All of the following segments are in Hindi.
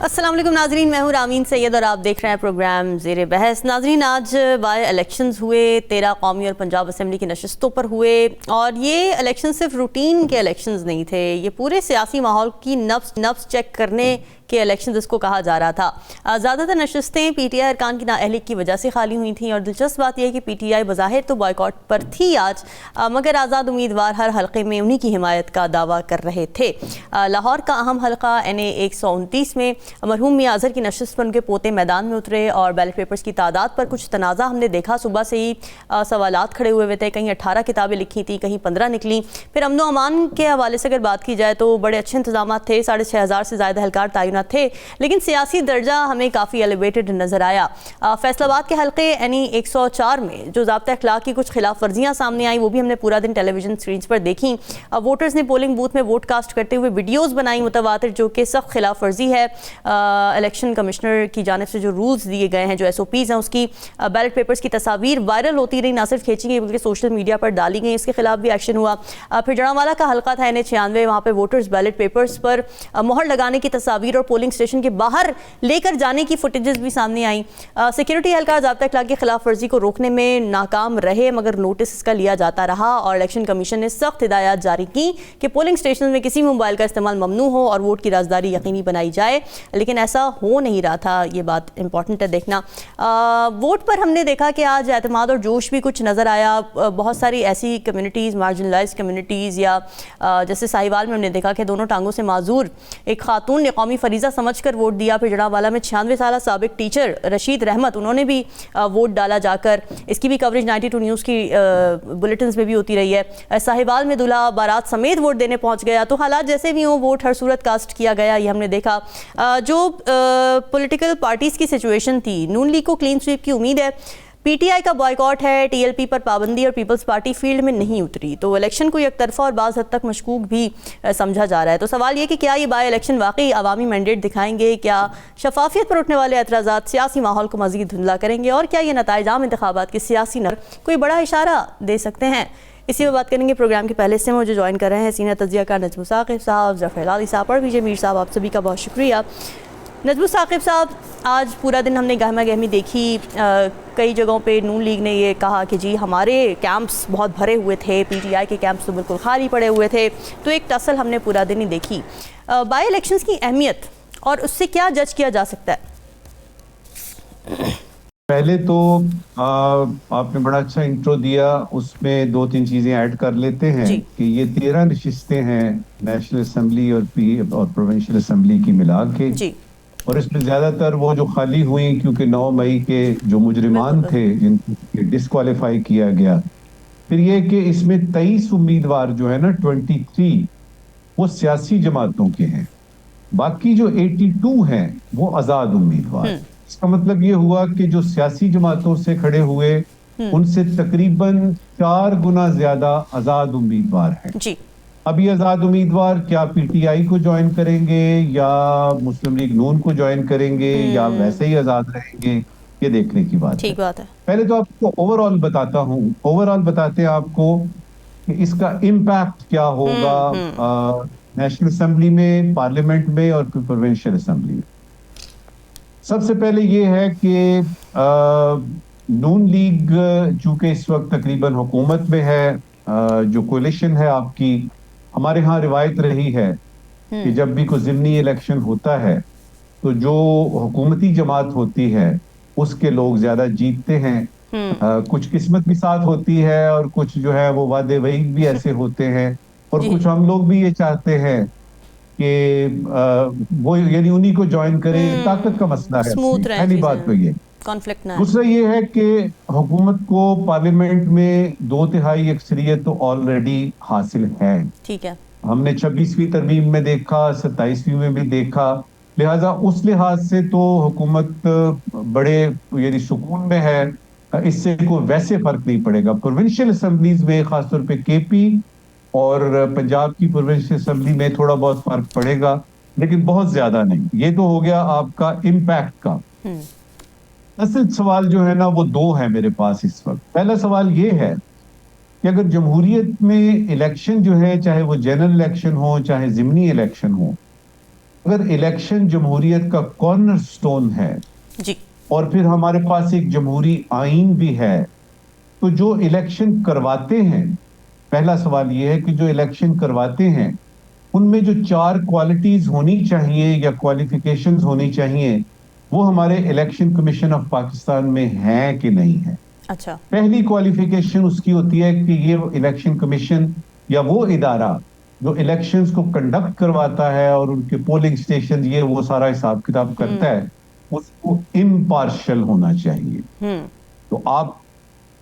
अस्सलाम वालेकुम नाजरीन, मैं हूँ रामीन सैयद और आप देख रहे हैं प्रोग्राम ज़ेरे बहस। नाजरीन, आज बाय इलेक्शंस हुए, 13 कौमी और पंजाब असम्बली की नशस्तों पर हुए और ये इलेक्शन सिर्फ रूटीन के इलेक्शंस नहीं थे, ये पूरे सियासी माहौल की नब्ज़ चेक करने के इलेक्शन जिसको कहा जा रहा था। ज़्यादातर नशस्तें पीटीआई अरकान की नाअहलियत की वजह से खाली हुई थी और दिलचस्प बात यह है कि पीटीआई बज़ाहिर तो बॉयकॉट पर थी आज, मगर आज़ाद उम्मीदवार हर हल्के में उन्हीं की हिमायत का दावा कर रहे थे। लाहौर का अहम हल्का NA 129 में मरहूम मियां अज़हर की नशस्त पर उनके पोते मैदान में उतरे और बैलेट पेपर्स की तादाद पर कुछ तनाज़ा हमने देखा। सुबह से ही सवालात खड़े हुए थे, कहीं 18 किताबें लिखी थी, कहीं 15 निकली। फिर अमन अमान के हवाले से अगर बात की जाए तो बड़े अच्छे इंतजाम थे, 6,500 से ज़्यादा एहलकार तैनात थे, लेकिन सियासी दर्जा हमें काफ़ी एलिवेटेड नज़र आया। फैसलाबाद के हल्के NA 104 में जो ज़ाब्ता अखलाक की कुछ खिलाफ वर्जियाँ सामने आई, वो भी हमने पूरा दिन टेलीविजन स्क्रीन पर देखी। वोटर्स ने पोलिंग बूथ में वोट कास्ट करते हुए वीडियोज़ बनाई मुतवातिर, जो कि सख्त खिलाफ वर्जी है। इलेक्शन कमिश्नर की जानिब से जो रूल्स दिए गए हैं, जो SOPs हैं, उसकी बैलेट पेपर्स की तस्वीर वायरल होती रही, ना सिर्फ खींची गई बल्कि सोशल मीडिया पर डाली गई, इसके खिलाफ भी एक्शन हुआ। फिर जड़ावाला का हल्का था NA 96, वहाँ पर वोटर्स बैलेट पेपर्स पर मोहर लगाने की तस्वीर और पोलिंग स्टेशन के बाहर लेकर जाने की फुटेजेस भी सामने आई। सिक्योरिटी एहलकार ज़ाब्ता अखलाक की खिलाफ वर्जी को रोकने में नाकाम रहे, मगर नोटिस इसका लिया जाता रहा और इलेक्शन कमीशन ने सख्त हिदायत जारी की कि पोलिंग स्टेशन में किसी भी मोबाइल का इस्तेमाल ममनू हो और वोट की राजदारी यकीनी बनाई जाए, लेकिन ऐसा हो नहीं रहा था। ये बात इंपॉर्टेंट है देखना। वोट पर हमने देखा कि आज एतमाद और जोश भी कुछ नज़र आया। बहुत सारी ऐसी कम्युनिटीज़, मार्जिनलाइज कम्युनिटीज़, या जैसे साहिवाल में हमने देखा कि दोनों टांगों से माजूर एक खातून ने कौमी फरीज़ा समझ कर वोट दिया। फिर जड़ावाला में 96 साल साबिक टीचर रशीद रहमत, उन्होंने भी वोट डाला जाकर। इसकी भी कवरेज 92 न्यूज़ की बुलेटिन्स में भी होती रही है। साहिवाल में दूल्हा बारात समेत वोट देने पहुंच गया। तो हालात जैसे भी हों, वोट हर सूरत कास्ट किया गया, ये हमने देखा। जो पॉलिटिकल पार्टीज़ की सिचुएशन थी, नून लीग को क्लीन स्वीप की उम्मीद है, PTI का बॉयकॉट है, TLP पर पाबंदी और पीपल्स पार्टी फील्ड में नहीं उतरी, तो इलेक्शन को एक तरफा और बाज़ हद तक मशकूक भी समझा जा रहा है। तो सवाल ये कि क्या ये बाय इलेक्शन वाकई अवामी मैंडेट दिखाएंगे, क्या शफाफियत पर उठने वाले एतराज़ात सियासी माहौल को मज़ीद धुंधला करेंगे और क्या ये नताइज आम इंतखाबात के सियासी नर कोई बड़ा इशारा दे सकते हैं। इसी में बात करेंगे। प्रोग्राम के पहले से मुझे ज्वाइन कर रहे हैं सीनियर तजिया का नजमुल साकिब साहब, ज़फ़र अली साहब और विजय मीर साहब। आप सभी का बहुत शुक्रिया। नजमुल साकिब साहब, आज पूरा दिन हमने गहमा गहमी देखी। कई जगहों पे नून लीग ने ये कहा कि जी हमारे कैंप्स बहुत भरे हुए थे, PTI के कैंप्स तो बिल्कुल खाली पड़े हुए थे। तो एक टसल हमने पूरा दिन ही देखी। बाई इलेक्शंस की अहमियत और उससे क्या जज किया जा सकता है? पहले तो आपने बड़ा अच्छा इंट्रो दिया, उसमें 2-3 चीजें ऐड कर लेते हैं कि ये 13 नशिस्तें हैं नेशनल असम्बली और प्रोविंशियल असम्बली की मिला के, और इसमें ज्यादातर वो जो खाली हुई क्योंकि 9 मई के जो मुजरिमान थे जिनको डिस्क्वालीफाई किया गया। फिर ये कि इसमें 23 उम्मीदवार जो है ना, 23 वो सियासी जमातों के हैं, बाकी जो 82 हैं वो आजाद उम्मीदवार। इसका मतलब ये हुआ कि जो सियासी जमातों से खड़े हुए उनसे तकरीबन 4 गुना ज्यादा आजाद उम्मीदवार हैं जी। अब ये आजाद उम्मीदवार क्या PTI को ज्वाइन करेंगे या मुस्लिम लीग नून को ज्वाइन करेंगे या वैसे ही आजाद रहेंगे, ये देखने की बात है। बात है। पहले तो आपको ओवरऑल बताता हूँ, ओवरऑल बताते हैं आपको कि इसका इम्पैक्ट क्या होगा नेशनल असेंबली में, पार्लियामेंट में और प्रोविंशियल असेंबली में। सबसे पहले ये है कि नून लीग चूंकि इस वक्त तकरीबन हुकूमत में है, जो कोलिशन है आपकी, हमारे यहाँ रिवायत रही है कि जब भी कोई ज़िमनी इलेक्शन होता है तो जो हुकूमती जमात होती है उसके लोग ज्यादा जीतते हैं। कुछ किस्मत भी साथ होती है और कुछ जो है वो वादे वही भी ऐसे होते हैं, और कुछ हम लोग भी ये चाहते हैं कि वो यानी उन्हीं को ज्वाइन करें। ताकत का मसला है, पहली बात तो ये। कॉन्फ्लिक्ट ना। दूसरा ये है कि हुकूमत को पार्लियामेंट में 2/3 अक्सरियत तो ऑलरेडी हासिल है। ठीक है, हमने 26वीं तरमीम में देखा, 27वीं में भी देखा, लिहाजा उस लिहाज से तो हुकूमत बड़े यानी सुकून में है, इससे कोई वैसे फर्क नहीं पड़ेगा। प्रोविंशियल असेंबलीज में खासतौर पे KP और पंजाब की प्रोविंशियल असेंबली में थोड़ा बहुत फर्क पड़ेगा, लेकिन बहुत ज्यादा नहीं। ये तो हो गया आपका इम्पैक्ट का। असल सवाल जो है ना वो 2 है मेरे पास इस वक्त। पहला सवाल ये है कि अगर जमहूरियत में इलेक्शन जो है, चाहे वो जनरल इलेक्शन हो चाहे ज़िमनी इलेक्शन हो, अगर इलेक्शन जमहूरियत का कॉर्नरस्टोन है जी और फिर हमारे पास एक जमहूरी आइन भी है, तो जो इलेक्शन करवाते हैं, पहला सवाल यह है कि जो इलेक्शन करवाते हैं उनमें जो 4 क्वालिटीज होनी चाहिए या क्वालिफिकेशंस होनी चाहिए, वो हमारे इलेक्शन कमीशन ऑफ पाकिस्तान में है कि नहीं है। अच्छा पहली क्वालिफिकेशन उसकी होती है कि ये इलेक्शन कमीशन या वो इदारा जो इलेक्शंस को कंडक्ट करवाता है और उनके पोलिंग स्टेशन ये वो सारा हिसाब किताब करता है, उसको इम्पार्शियल होना चाहिए। तो आप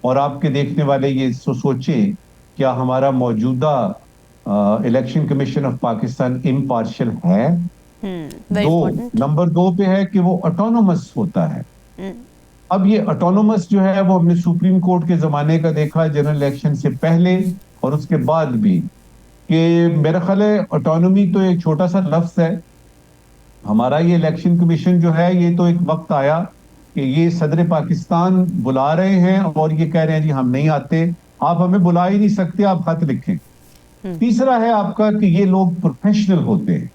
और आपके देखने वाले ये सोचें, क्या हमारा मौजूदा election commission of Pakistan impartial है? नंबर 2 पे है कि वो ऑटोनोमस होता है। अब ये ऑटोनोमस जो है वो हमने सुप्रीम कोर्ट के जमाने का देखा, जनरल इलेक्शन से पहले और उसके बाद भी, कि मेरा ख्याल है ऑटोनॉमी तो एक छोटा सा लफ्ज है। हमारा ये इलेक्शन कमीशन जो है, ये तो एक वक्त आया कि ये सदर पाकिस्तान बुला रहे हैं और ये कह रहे हैं जी हम नहीं आते, आप हमें बुला ही नहीं सकते, आप खत लिखें। तीसरा है आपका कि ये लोग प्रोफेशनल होते हैं।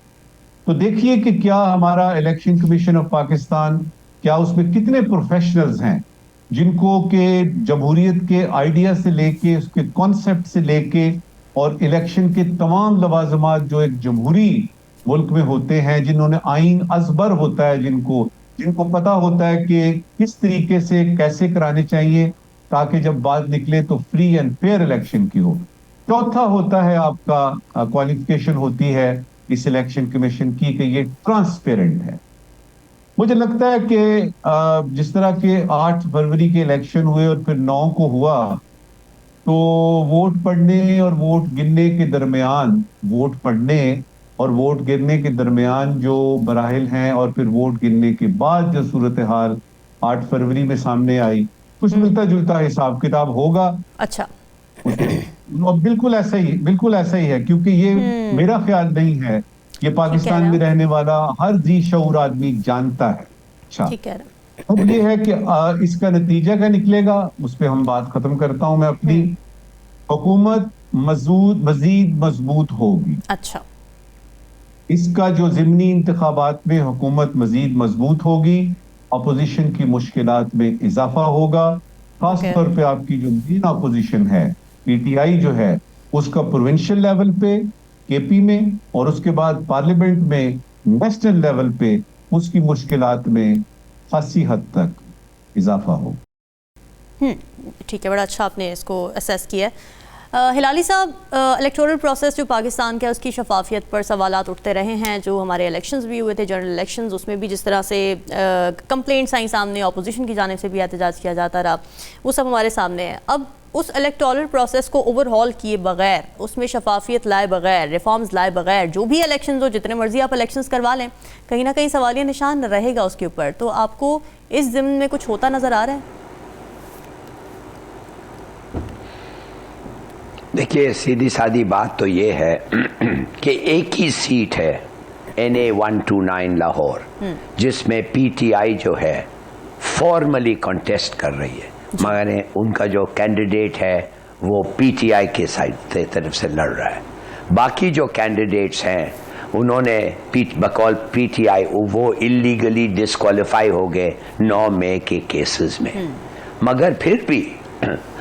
तो देखिए कि क्या हमारा इलेक्शन कमीशन ऑफ पाकिस्तान, क्या उसमें कितने प्रोफेशनल्स हैं जिनको के जमहूरियत के आइडिया से लेके, उसके कॉन्सेप्ट से लेके और इलेक्शन के तमाम लवाजमात जो एक जमहूरी मुल्क में होते हैं, जिन्होंने आइन अजबर होता है, जिनको पता होता है कि किस तरीके से कैसे कराने चाहिए ताकि जब बात निकले तो फ्री एंड फेयर इलेक्शन की हो। चौथा होता है आपका क्वालिफिकेशन होती है इस इलेक्शन कमीशन की कि ये ट्रांसपेरेंट है। मुझे लगता है कि जिस तरह के 8 फरवरी के इलेक्शन हुए और फिर 9 को हुआ, तो वोट पड़ने और वोट गिनने के दरमियान, वोट पड़ने और वोट गिनने के दरमियान जो मराहिल हैं और फिर वोट गिनने के बाद जो सूरत हाल 8 फरवरी में सामने आई, कुछ मिलता जुलता हिसाब किताब होगा। अच्छा, बिल्कुल ऐसा ही है, क्योंकि ये मेरा ख्याल नहीं है, ये पाकिस्तान में रहने वाला हर जी शऊर आदमी जानता है। अच्छा, अब ये है कि इसका नतीजा क्या निकलेगा, उस पर हम बात खत्म करता हूं मैं अपनी। हुकूमत मजीद मजबूत होगी। अच्छा, इसका जो ज़िमनी इंतखाबात में हुकूमत मजीद मजबूत होगी, अपोजिशन की मुश्किलात में इजाफा होगा। खास तौर पे आपकी जो मेन अपोजिशन है पीटीआई जो है, उसका प्रोविंशियल लेवल पे केपी में और उसके बाद पार्लियामेंट में नेशनल लेवल पे उसकी मुश्किलात में खासी हद तक इजाफा हो। ठीक है, बड़ा अच्छा आपने इसको असेस किया। हिलाली साहब, इलेक्टोरल प्रोसेस जो पाकिस्तान का है उसकी शफाफियत पर सवालात उठते रहे हैं। जो हमारे इलेक्शंस भी हुए थे, जनरल इलेक्शंस, उसमें भी जिस तरह से कंप्लेंट्स आई सामने, अपोजिशन की जानिब से भी एहतजाज किया जाता रहा, वो सब हमारे सामने है। अब उस इलेक्टोरल प्रोसेस को ओवरहॉल किए बगैर, उसमें शफाफियत लाए बगैर, रिफॉर्म्स लाए बगैर, जो भी इलेक्शंस हो, जितने मर्जी आप इलेक्शंस करवा लें, कहीं ना कहीं सवालिया निशान रहेगा उसके ऊपर। तो आपको इस ज़िम्न में कुछ होता नज़र आ रहा है? देखिए, सीधी सादी बात तो ये है कि एक ही सीट है NA 129 लाहौर, जिसमें पीटीआई जो है फॉर्मली कॉन्टेस्ट कर रही है, मगर उनका जो कैंडिडेट है वो पीटीआई के साइड से तरफ से लड़ रहा है। बाकी जो कैंडिडेट्स हैं उन्होंने बकौल पीटीआई वो इलीगली डिस्क्वालीफाई हो गए 9 मई के केसेस में। मगर फिर भी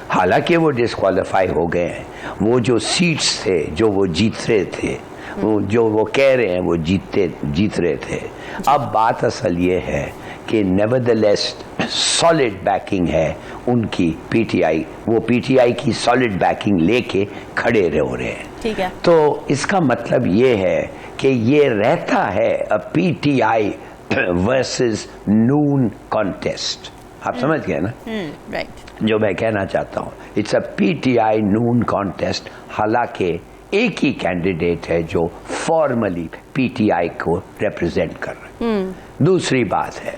हालांकि वो डिस्क्वालीफाई हो गए हैं, वो जो सीट्स थे जो वो जीत रहे थे, वो जो वो कह रहे हैं वो जीत रहे थे। अब बात असल ये है कि नेवरदलेस सॉलिड बैकिंग है उनकी पीटीआई, वो पीटीआई की सॉलिड बैकिंग लेके खड़े हो रहे हैं। ठीक है, तो इसका मतलब ये है कि ये रहता है अ पीटीआई वर्सेस नून कॉन्टेस्ट। आप समझ गए ना? राइट, जो मैं कहना चाहता हूँ, it's a PTI Noon contest. हालांकि एक ही कैंडिडेट है जो फॉर्मली पीटीआई को रिप्रेजेंट कर रहा है। दूसरी बात है,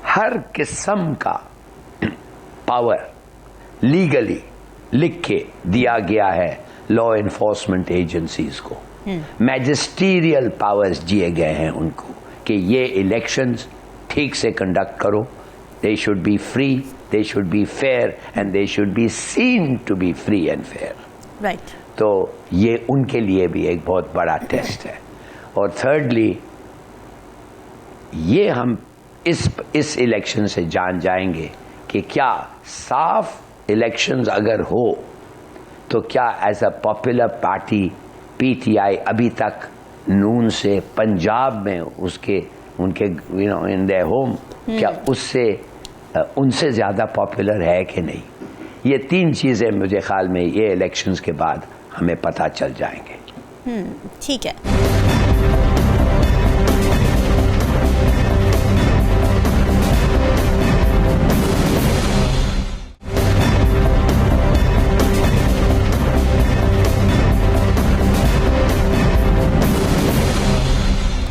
हर किस्म का पावर लीगली लिख के दिया गया है लॉ एनफोर्समेंट एजेंसीज को। मैजिस्टीरियल पावर्स दिए गए हैं उनको कि ये इलेक्शंस ठीक से कंडक्ट करो, they should be free, they should be fair and they should be seen to be free and fair. Right. तो ये उनके लिए भी एक बहुत बड़ा टेस्ट है। और थर्डली ये हम इस इलेक्शन से जान जाएंगे कि क्या साफ इलेक्शंस अगर हो तो क्या as a popular party PTI अभी तक नून से पंजाब में उनके इन देयर होम क्या उनसे ज़्यादा पॉपुलर है कि नहीं। ये तीन चीज़ें मुझे ख्याल में ये इलेक्शंस के बाद हमें पता चल जाएंगे। ठीक है।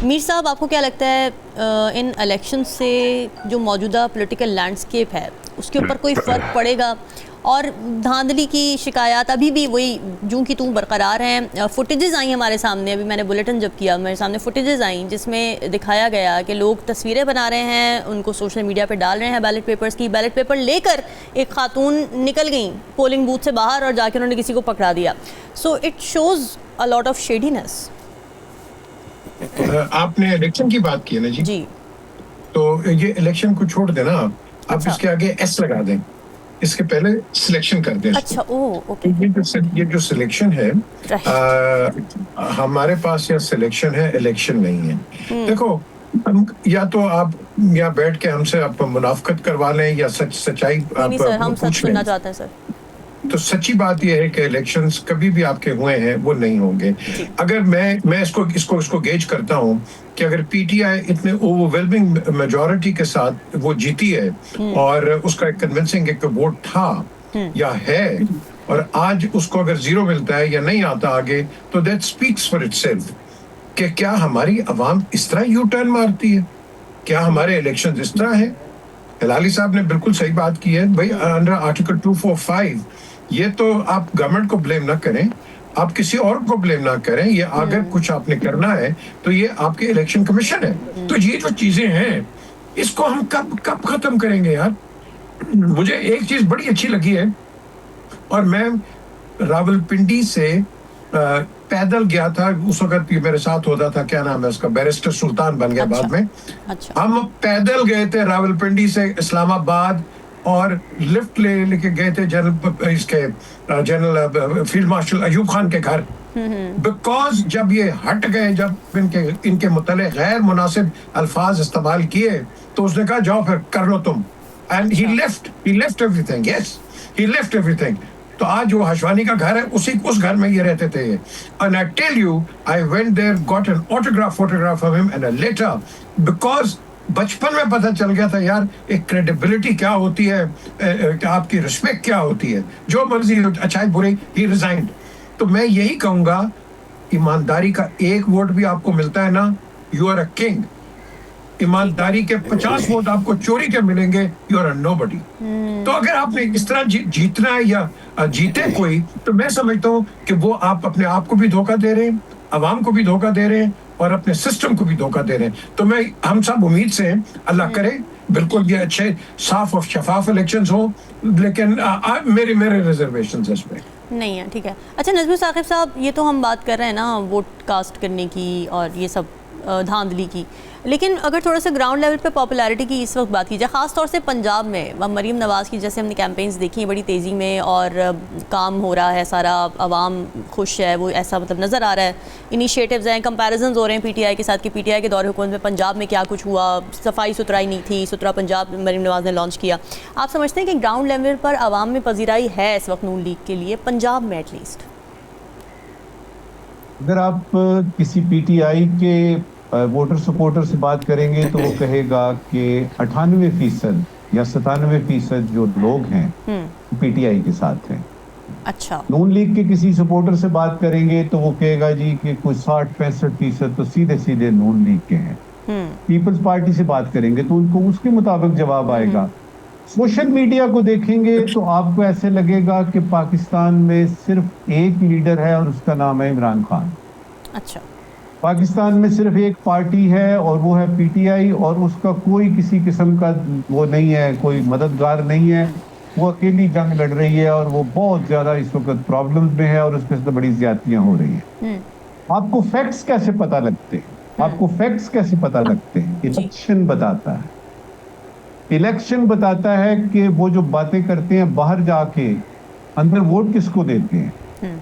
मीर साहब, आपको क्या लगता है इन इलेक्शन से जो मौजूदा पॉलिटिकल लैंडस्केप है उसके ऊपर कोई फ़र्क पड़ेगा? और धांधली की शिकायत अभी भी वही जूं की तूं बरकरार हैं। फुटेजेस आई हमारे सामने, अभी मैंने बुलेटिन जब किया मेरे सामने फुटेजेस आई जिसमें दिखाया गया कि लोग तस्वीरें बना रहे हैं, उनको सोशल मीडिया पे डाल रहे हैं बैलेट पेपर्स की। बैलेट पेपर लेकर एक खातून निकल गई पोलिंग बूथ से बाहर और जाकर उन्होंने किसी को पकड़ा दिया। So it shows a lot of shadiness. आपने इलेक्शन की बात की है ना जी, तो ये इलेक्शन को छोड़ देना आप अच्छा। इसके आगे एस लगा दें, इसके पहले सिलेक्शन कर दें। अच्छा, ओके। ये जो सिलेक्शन है हमारे पास या सिलेक्शन है, इलेक्शन नहीं है। देखो, हम या तो आप यहाँ बैठ के हमसे आप मुनाफकत करवा लें या सच्चाई नहीं सर, हम सच सुनना चाहते हैं सर। तो सच्ची बात यह है कि इलेक्शंस कभी भी आपके हुए हैं वो नहीं होंगे। अगर मैं इसको गेज करता हूं कि अगर पीटीआई इतने ओवरवेलमिंग मेजॉरिटी के साथ वो जीती है और उसका एक कन्विंसिंग एक वोट था या है, और आज उसको अगर जीरो मिलता है या नहीं आता आगे, तो दैट स्पीक्स फॉर इटसेल्फ कि क्या हमारी आवाम इस तरह यू टर्न मारती है, क्या हमारे इलेक्शन इस तरह है। हिलाली साहब ने बिल्कुल सही बात की है भाई, अंडर आर्टिकल 245 ये तो आप गवर्नमेंट को ब्लेम ना करें, आप किसी और को ब्लेम ना करें। ये अगर कुछ आपने करना है तो ये आपके इलेक्शन कमीशन है। तो ये जो चीजें हैं इसको हम कब खत्म करेंगे यार। मुझे एक चीज बड़ी अच्छी लगी है, और मैं रावलपिंडी से पैदल गया था उस वक्त, मेरे साथ होता था, क्या नाम है उसका, बैरिस्टर सुल्तान बन गया बाद में। अच्छा। हम पैदल गए थे रावलपिंडी से इस्लामाबाद और लिफ्ट लेके गए थे general field marshal Ayub Khan के घर, बिकॉज जब ये हट गए, जब इनके मुतल्लिक़ गैर मुनासिब अल्फाज इस्तेमाल किए, तो उसने कहा जाओ फिर कर लो तुम, and he left everything. Yes, he left everything. तो आज वो हशवानी का घर है, उस घर में ये रहते थे। And I tell you, I went there, got an photograph of him and a letter, because बचपन में पता चल गया था यार एक क्रेडिबिलिटी क्या होती है, आपकी रिस्पेक्ट क्या होती है, जो मर्जी अच्छाई बुरी। ही रिजाइंड। तो मैं यही कहूंगा, ईमानदारी का एक वोट भी आपको मिलता है ना, यू आर अ किंग। ईमानदारी के 50 वोट आपको चोरी के मिलेंगे, यू आर अ नोबडी। तो अगर आपने इस तरह जीतना है या जीते कोई, तो मैं समझता हूँ कि वो आप अपने आप को भी धोखा दे रहे हैं, अवाम को भी धोखा दे रहे हैं, और अपने सिस्टम को भी धोखा दे रहे हैं। तो हम सब उम्मीद से हैं, अल्लाह करे बिल्कुल ये अच्छे साफ और शफाफ इलेक्शंस हो, लेकिन मेरे रिजर्वेशंस इसमें नहीं है। ठीक है। अच्छा नजमी साकिब साहब, ये तो हम बात कर रहे हैं ना वोट कास्ट करने की और ये सब धांधली की, लेकिन अगर थोड़ा सा ग्राउंड लेवल पे पॉपुलैरिटी की इस वक्त बात की जाए, ख़ास तौर से पंजाब में मरीम नवाज़ की जैसे हमने कैंपेन्स देखी हैं बड़ी तेज़ी में और काम हो रहा है, सारा आवाम खुश है, वो ऐसा मतलब नज़र आ रहा है। इनिशिएटिव्स हैं, कंपैरिजन्स हो रहे हैं पीटीआई के साथ कि पीटीआई के दौरे हुकूमत में पंजाब में क्या कुछ हुआ, सफाई सुथराई नहीं थी, सुथरा पंजाब मरीम नवाज़ ने लॉन्च किया। आप समझते हैं कि ग्राउंड लेवल पर आवाम में पजीराई है इस वक्त नून लीग के लिए, पंजाब में एटलीस्ट? अगर आप किसी पीटीआई के वोटर सपोर्टर से बात करेंगे तो वो कहेगा कि 98% या 97% जो लोग हैं पीटीआई के साथ हैं। अच्छा। नून लीग के किसी सपोर्टर से बात करेंगे तो वो कहेगा जी कि कुछ 60-65% तो सीधे सीधे नून लीग के हैं। पीपल्स पार्टी से बात करेंगे तो उनको उसके मुताबिक जवाब आएगा। सोशल मीडिया को देखेंगे तो आपको ऐसे लगेगा कि पाकिस्तान में सिर्फ एक लीडर है और उसका नाम है इमरान खान। अच्छा। पाकिस्तान में सिर्फ एक पार्टी है और वो है पीटीआई, और उसका कोई किसी किस्म का वो नहीं है, कोई मददगार नहीं है, वो अकेली जंग लड़ रही है और वो बहुत ज्यादा इस वक्त प्रॉब्लम्स में है और उसमें से बड़ी ज्यादतियां हो रही हैं। आपको फैक्ट्स कैसे पता लगते हैं? आपको फैक्ट्स कैसे पता लगते हैं? इलेक्शन बताता है। इलेक्शन बताता है कि वो जो बातें करते हैं बाहर जाके अंदर वोट किसको देते हैं,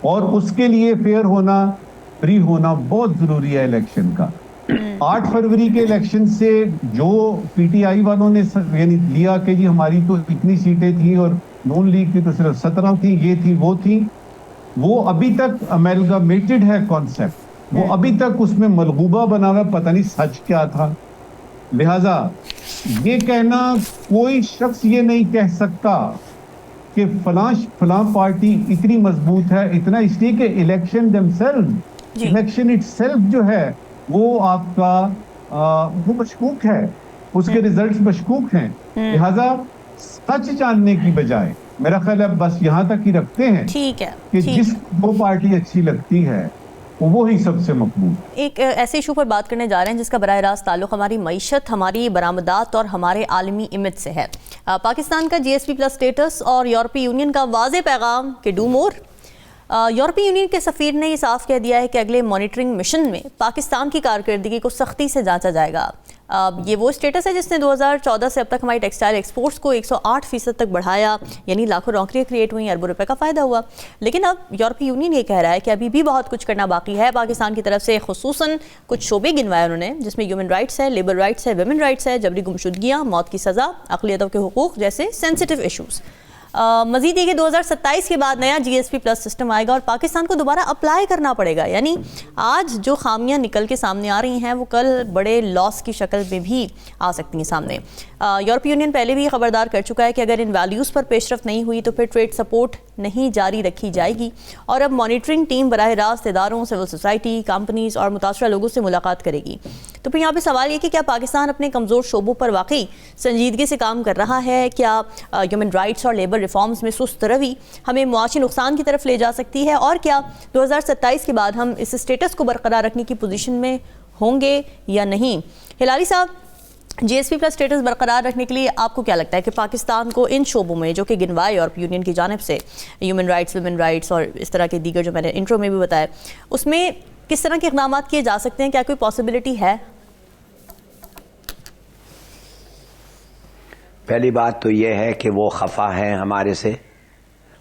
और उसके लिए फेयर होना, फ्री होना बहुत जरूरी है इलेक्शन का। 8 फरवरी के इलेक्शन से जो पीटीआई वालों ने यानी लिया कि जी हमारी तो इतनी सीटें थी और नून लीग की तो सिर्फ 17 थी, ये थी वो थी, वो अभी तक अमेलगामेटेड है कॉन्सेप्ट, वो अभी तक उसमें मलगूबा बना हुआ, पता नहीं सच क्या था। लिहाजा ये कहना, कोई शख्स ये नहीं कह सकता कि फलां पार्टी इतनी मजबूत है, इतना, इसलिए कि इलेक्शन इटसेल्फ जो है वो आपका वो मशकूक है, उसके रिजल्ट्स मशकूक हैं। लिहाजा सच जानने की बजाय मेरा ख्याल है बस यहाँ तक ही रखते हैं, ठीक है, कि जिस वो पार्टी अच्छी लगती है वो ही सबसे मकबूल। एक ऐसे इशू पर बात करने जा रहे हैं जिसका बराह रास्त ताल्लुक हमारी मईशत, हमारी बरामदात और हमारे आलमी इमेज से है। पाकिस्तान का GSP प्लस स्टेटस और यूरोपीय यूनियन का वाज़ेह पैगाम कि डू मोर। यूरोपीय यूनियन के सफ़ीर ने ये साफ कह दिया है कि अगले मॉनिटरिंग मिशन में पाकिस्तान की कारकर्दगी को सख्ती से जांचा जाएगा। ये वो स्टेटस है जिसने 2014 से अब तक हमारी टेक्सटाइल एक्सपोर्ट्स को 108% तक बढ़ाया, यानी लाखों नौकरियां क्रिएट हुई, अरबों रुपए का फ़ायदा हुआ। लेकिन अब यूरोपीय यूनियन ये कह रहा है कि अभी भी बहुत कुछ करना बाकी है पाकिस्तान की तरफ से। खुसूसन कुछ शोबे गिनवाए उन्होंने जिसमें ह्यूमन राइट्स है, लेबर राइट्स है, वुमेन राइट्स है, जबरी गुमशुदगियाँ, मौत की सज़ा, अक़लियतों के हुकूक़ जैसे सेंसिटिव इशूज़। मज़ीद ये कि 2027 के बाद नया GSP प्लस सिस्टम आएगा और पाकिस्तान को दोबारा अप्लाई करना पड़ेगा। यानी आज जो खामियां निकल के सामने आ रही हैं वो कल बड़े लॉस की शक्ल में भी आ सकती हैं सामने। यूरोपीय यूनियन पहले भी खबरदार कर चुका है कि अगर इन वैल्यूज़ पर पेशरफ नहीं हुई तो फिर ट्रेड सपोर्ट नहीं जारी रखी जाएगी। और अब मॉनिटरिंग टीम बराह रास्त इदारों, सिविल सोसाइटी, कंपनीज़ और मुतासरा लोगों से मुलाकात करेगी। तो फिर यहाँ पे सवाल ये कि क्या पाकिस्तान अपने कमज़ोर शोबों पर वाकई संजीदगी से काम कर रहा है? क्या ह्यूमन राइट्स और लेबर रिफॉर्म्स में सुस्त रवि हमें मुआशी नुकसान की तरफ ले जा सकती है? और क्या 2027 के बाद हम इस स्टेटस को बरकरार रखने की पोजीशन में होंगे या नहीं? हिलाली साहब, GSP प्लस स्टेटस बरकरार रखने के लिए आपको क्या लगता है कि पाकिस्तान को इन शोबों में जो कि गिनवाए यूरोपीय यूनियन की जानिब से, ह्यूमन राइट्स, वुमेन राइट्स और इस तरह के दीगर जो मैंने इंट्रो में भी बताया, उसमें किस तरह के इक़दाम किए जा सकते हैं? क्या कोई पॉसिबिलिटी है? पहली बात तो यह है कि वो खफा हैं हमारे से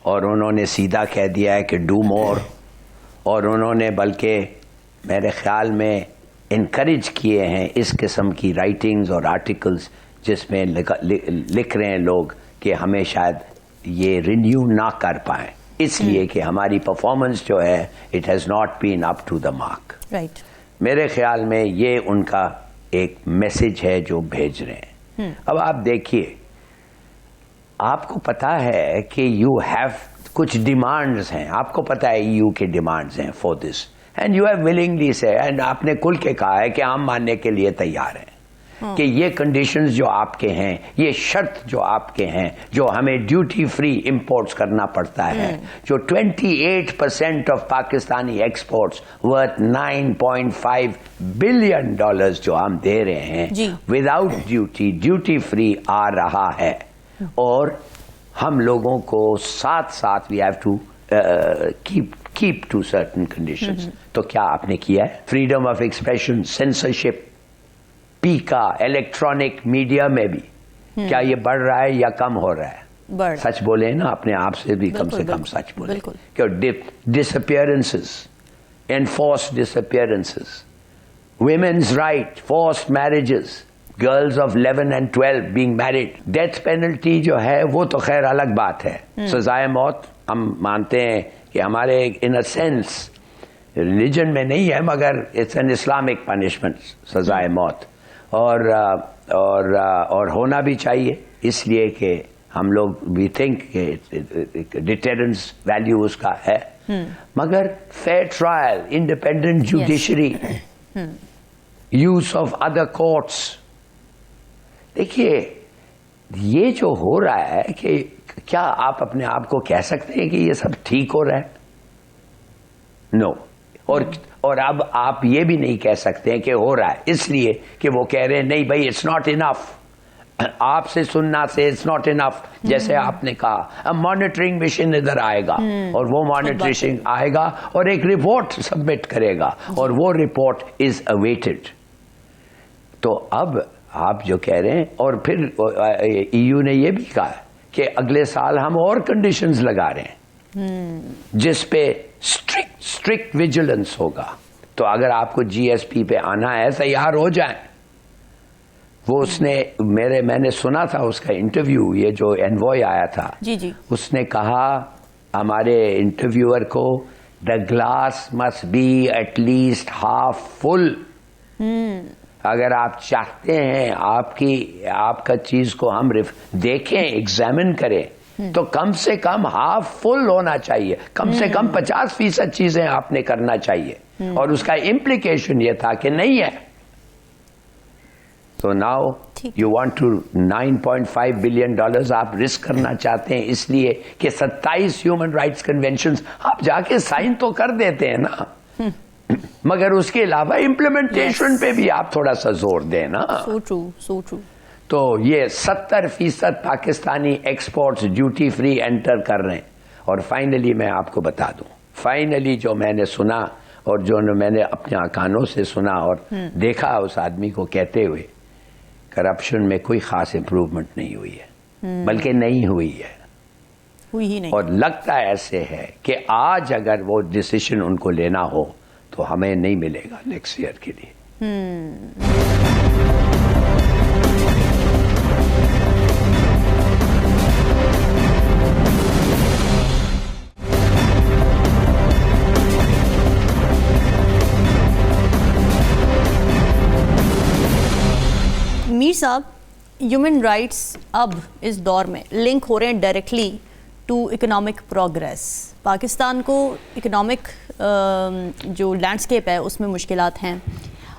और उन्होंने सीधा कह दिया है कि डू मोर, और उन्होंने बल्कि मेरे ख्याल में इनकरेज किए हैं इस किस्म की राइटिंग्स और आर्टिकल्स जिसमें लिख रहे हैं लोग कि हमें शायद ये रिन्यू ना कर पाएं, इसलिए कि हमारी परफॉर्मेंस जो है it has not been up to the mark. Right, मेरे ख्याल में ये उनका एक मैसेज है जो भेज रहे हैं। अब आप देखिए, आपको पता है कि यू हैव कुछ डिमांड्स हैं, आपको पता है EU के डिमांड्स हैं for this, and you have willingly से, एंड आपने खुल के कहा है कि हम मानने के लिए तैयार हैं कि ये कंडीशंस जो आपके हैं, ये शर्त जो आपके हैं, जो हमें ड्यूटी फ्री इंपोर्ट्स करना पड़ता है, जो 28% of Pakistani exports worth $9.5 billion जो हम दे रहे हैं विदाउट ड्यूटी फ्री आ रहा है, और हम लोगों को साथ साथ we have to keep to certain conditions. तो क्या आपने किया है? Freedom of expression, censorship, PECA, electronic media में भी क्या ये बढ़ रहा है या कम हो रहा है? सच बोले ना, अपने आप से भी कम से कम सच बोले। क्यों? Disappearances, enforced disappearances, women's right, forced marriages, girls of 11 and 12 being married, death penalty जो है वो तो खैर अलग बात है। सजाए मौत हम मानते हैं कि हमारे इन अ सेंस रिलीजन में नहीं है, मगर इट्स एन इस्लामिक पनिशमेंट, सजाए मौत, और होना भी चाहिए, इसलिए कि हम लोग वी थिंक डिटेरेंस वैल्यू उसका है। मगर fair trial, independent judiciary, use of other courts, देखिए ये जो हो रहा है कि क्या आप अपने आप को कह सकते हैं कि ये सब ठीक हो रहा है? नो। और अब आप ये भी नहीं कह सकते हैं कि हो रहा है, इसलिए कि वो कह रहे हैं नहीं भाई इट्स नॉट इनफ, आपसे सुनना से इट्स नॉट इनफ। जैसे आपने कहा मॉनिटरिंग मिशन इधर आएगा और वो मॉनिटरिंग आएगा और एक रिपोर्ट सबमिट करेगा और वो रिपोर्ट इज अवेटेड। तो अब आप जो कह रहे हैं, और फिर ईयू ने ये भी कहा कि अगले साल हम और कंडीशंस लगा रहे हैं जिस पे स्ट्रिक्ट विजिलेंस होगा। तो अगर आपको जीएसपी पे आना है तैयार हो जाए। वो उसने मैंने सुना था उसका इंटरव्यू, ये जो एनवॉय आया था जी। उसने कहा हमारे इंटरव्यूअर को, the glass must be at least half full. अगर आप चाहते हैं आपका चीज को हम देखें, एग्जामिन करें, तो कम से कम हाफ फुल होना चाहिए, कम से कम 50% चीजें आपने करना चाहिए। और उसका इम्प्लीकेशन ये था कि नहीं है। तो now you want to $9.5 billion आप रिस्क करना चाहते हैं इसलिए कि 27 ह्यूमन राइट्स कन्वेंशंस आप जाके साइन तो कर देते हैं ना, मगर उसके अलावा इम्प्लीमेंटेशन पे भी आप थोड़ा सा जोर दें ना। So true. तो ये 70% Pakistani exports duty free enter कर रहे हैं। और फाइनली मैं आपको बता दूं, फाइनली जो मैंने सुना और जो मैंने अपने कानों से सुना और देखा उस आदमी को कहते हुए, करप्शन में कोई खास इंप्रूवमेंट नहीं हुई है, बल्कि नहीं हुई है, हुई ही नहीं। और लगता ऐसे है कि आज अगर वो डिसीजन उनको लेना हो तो हमें नहीं मिलेगा नेक्स्ट ईयर के लिए। मीर साहब, ह्यूमन राइट्स अब इस दौर में लिंक हो रहे हैं directly to economic progress. Pakistan को इकोनॉमिक जो लैंडस्केप है उसमें मुश्किलात हैं,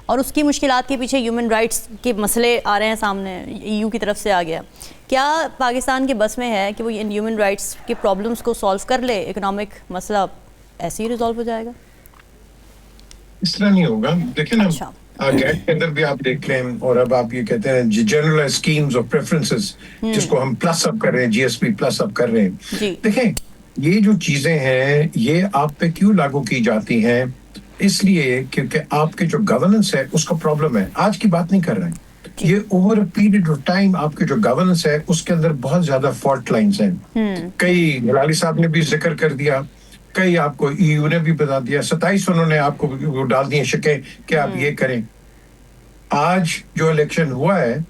और उसकी मुश्किलात के पीछे ह्यूमन राइट्स के मसले आ रहे हैं सामने, ईयू की तरफ से आ गया। क्या पाकिस्तान के बस में है कि वो इन ह्यूमन राइट्स के प्रॉब्लम्स को सॉल्व कर ले, इकोनॉमिक मसला ऐसे ही रिजॉल्व हो जाएगा? इस तरह नहीं होगा। देखिए ना, अच्छा। गैट के अंदर भी आप देख लें, और अब आप ये कहते हैं जनरलाइज स्कीम्स ऑफ प्रेफरेंसेस जिसको हम प्लस अप कर रहे हैं, जीएसपी प्लस अप कर रहे हैं। देखें, ये जो चीजें हैं ये आप पे क्यों लागू की जाती हैं? इसलिए क्योंकि आपके जो गवर्नेंस है उसका प्रॉब्लम है। आज की बात नहीं कर रहे हैं, ये over a period of time आपके जो गवर्नेंस है उसके अंदर बहुत ज्यादा फॉल्ट लाइंस हैं। कई हिलाली साहब ने भी जिक्र कर दिया, कई आपको ईयू ने भी बता दिया, 27 उन्होंने आपको डाल दिए शिकें कि आप ये करें। आज जो इलेक्शन हुआ है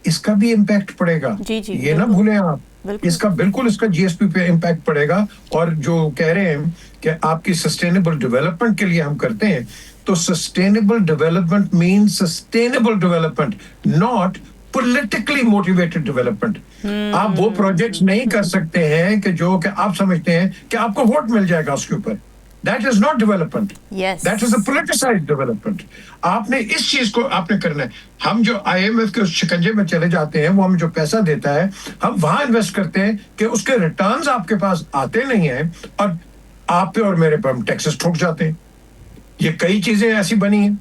इसका भी इम्पैक्ट पड़ेगा, ये ना भूलें आप। इसका बिल्कुल इसका जीएसपी पे इम्पैक्ट पड़ेगा। और जो कह रहे हैं कि आपकी सस्टेनेबल डेवलपमेंट के लिए हम करते हैं, तो sustainable development means sustainable development, not politically motivated development. आप वो प्रोजेक्ट्स नहीं कर सकते हैं कि जो कि आप समझते हैं कि आपको वोट मिल जाएगा उसके ऊपर। That is not development. Yes. That is a politicized development. आपने इस चीज को आपने करना है। हम जो IMF के उस शिकंजे में चले जाते हैं, वो हमें जो पैसा देता है हम वहां इन्वेस्ट करते हैं कि उसके रिटर्न्स आपके पास आते नहीं हैं, और आप पे और मेरे पे हम टैक्सेस ठोक जाते हैं। ये कई चीजें ऐसी बनी हैं।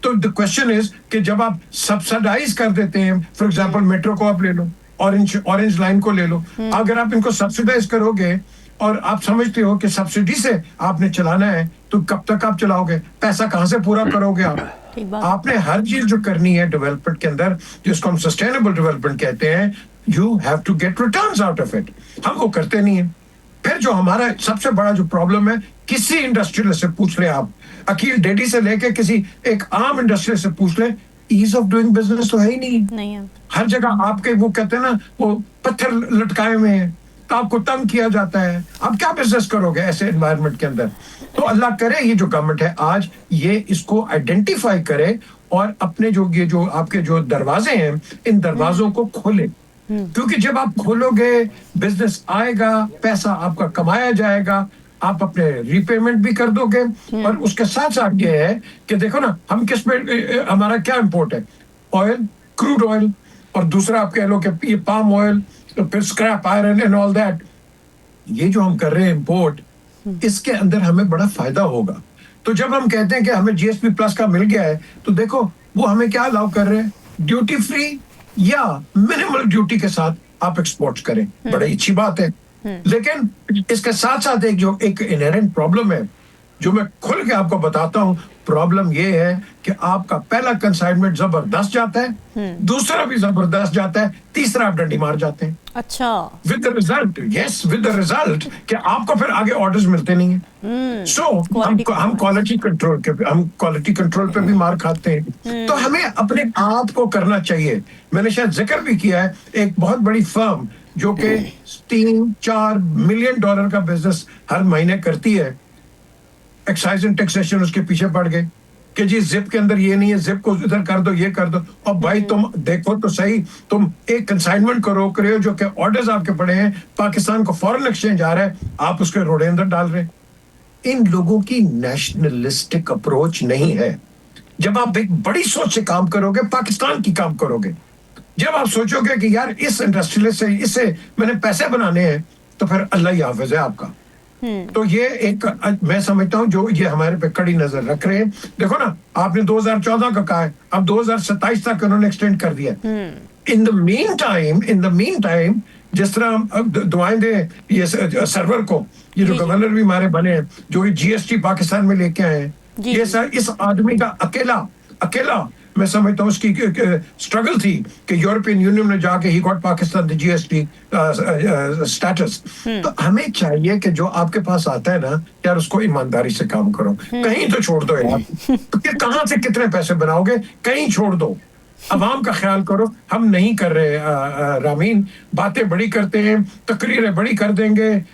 तो द क्वेश्चन इज कि जब आप सब्सिडाइज कर देते हैं, फॉर एग्जाम्पल मेट्रो को आप ले लो, ऑरेंज लाइन को ले लो, अगर आप इनको सब्सिडाइज करोगे और आप समझते हो कि सब्सिडी से आपने चलाना है, तो कब तक आप चलाओगे? पैसा कहां से पूरा करोगे आप? आपने हर चीज जो करनी है डेवलपमेंट के अंदर, जिसको हम सस्टेनेबल डेवलपमेंट कहते हैं, you have to get returns out of it. हम वो करते नहीं है। फिर जो हमारा सबसे बड़ा जो प्रॉब्लम है, किसी इंडस्ट्रियलिस्ट से पूछ ले आप, अकील डेडी से लेके किसी एक आम इंडस्ट्रियलिस्ट से पूछ ले, ईज ऑफ डूइंग बिजनेस तो है ही नहीं है। हर जगह आपके वो कहते हैं ना, वो पत्थर लटकाए हुए हैं, आपको तंग किया जाता है। आप क्या बिजनेस करोगे ऐसे एनवायरनमेंट के अंदर? तो अल्लाह करे ये जो गवर्नमेंट है आज ये इसको आइडेंटिफाई करे और अपने जो ये जो आपके जो दरवाजे हैं, इन दरवाजों को खोले। क्योंकि जब आप खोलोगे बिजनेस आएगा, पैसा आपका कमाया जाएगा, आप अपने रीपेमेंट भी कर दोगे। और उसके साथ साथ ये है कि देखो ना, हम किस पे हमारा क्या इंपोर्ट है? ऑयल, क्रूड ऑयल, और दूसरा आप कह लो कि ये पाम ऑयल, तो फिर scrap iron and all that. ये जो हम कर रहे हैं इंपोर्ट, इसके अंदर हमें बड़ा फायदा होगा। तो जब हम कहते हैं कि हमें जीएसपी प्लस का मिल गया है, तो देखो वो हमें क्या अलाउ कर रहे हैं? ड्यूटी फ्री या मिनिमल ड्यूटी के साथ आप एक्सपोर्ट करें, बड़ी अच्छी बात है। लेकिन इसके साथ साथ एक इनहेरेंट प्रॉब्लम है जो मैं खुल के आपको बताता हूं। प्रॉब्लम ये है कि आपका पहला कंसाइनमेंट जबरदस्त जाता है, दूसरा भी जबरदस्त जाता है, तीसरा आप डंडी मार जाते हैं। अच्छा। With the result, yes, with the result कि आपको फिर आगे ऑर्डर्स मिलते नहीं है। सो हम क्वालिटी कंट्रोल पे भी मार खाते हैं। तो हमें अपने आप को करना चाहिए। मैंने शायद जिक्र भी किया है, एक बहुत बड़ी फर्म जो कि 3-4 मिलियन डॉलर का बिजनेस हर महीने करती है, एक्साइज एंड टैक्सेशन उसके पीछे पड़ गए कि जी जिप के अंदर ये नहीं है, जिप को इधर कर दो, ये कर दो। और भाई तुम देखो तो सही, तुम एक कंसाइनमेंट को रोक रहे हो जो कि ऑर्डर्स आपके पड़े हैं, पाकिस्तान को फॉरेन एक्सचेंज आ रहा है, आप उसके रोड़े अंदर डाल रहे हैं। इन लोगों की नेशनलिस्टिक अप्रोच नहीं है। जब आप एक बड़ी सोच से काम करोगे, पाकिस्तान की काम करोगे, जब आप सोचोगे कि यार इस इंडस्ट्री से इससे मैंने पैसे बनाने हैं, तो फिर अल्लाह ही हाफिज है आपका। तो ये एक मैं समझता हूं जो ये हमारे पे कड़ी नजर रख रहे हैं। देखो ना, आपने 2014 का कहा है, अब 2027 तक उन्होंने एक्सटेंड कर दिया। इन द मीन टाइम जिस तरह हम दुआएं दे ये सर्वर को, ये जो गवर्नर भी हमारे बने हैं, जो GST पाकिस्तान में लेके आए हैं, ये सर इस आदमी का अकेला मैं समझता हूँ उसकी स्ट्रगल थी कि यूरोपियन यूनियन में जाके he got Pakistan the GST status. तो हमें चाहिए कि जो आपके पास आता है ना यार, उसको ईमानदारी से काम करो, कहीं तो छोड़ दो यार। तो कहाँ से कितने पैसे बनाओगे, कहीं छोड़ दो, अवाम का ख्याल करो। हम नहीं कर रहे रामीन, बातें बड़ी करते हैं, तकरीरें बड़ी कर देंगे,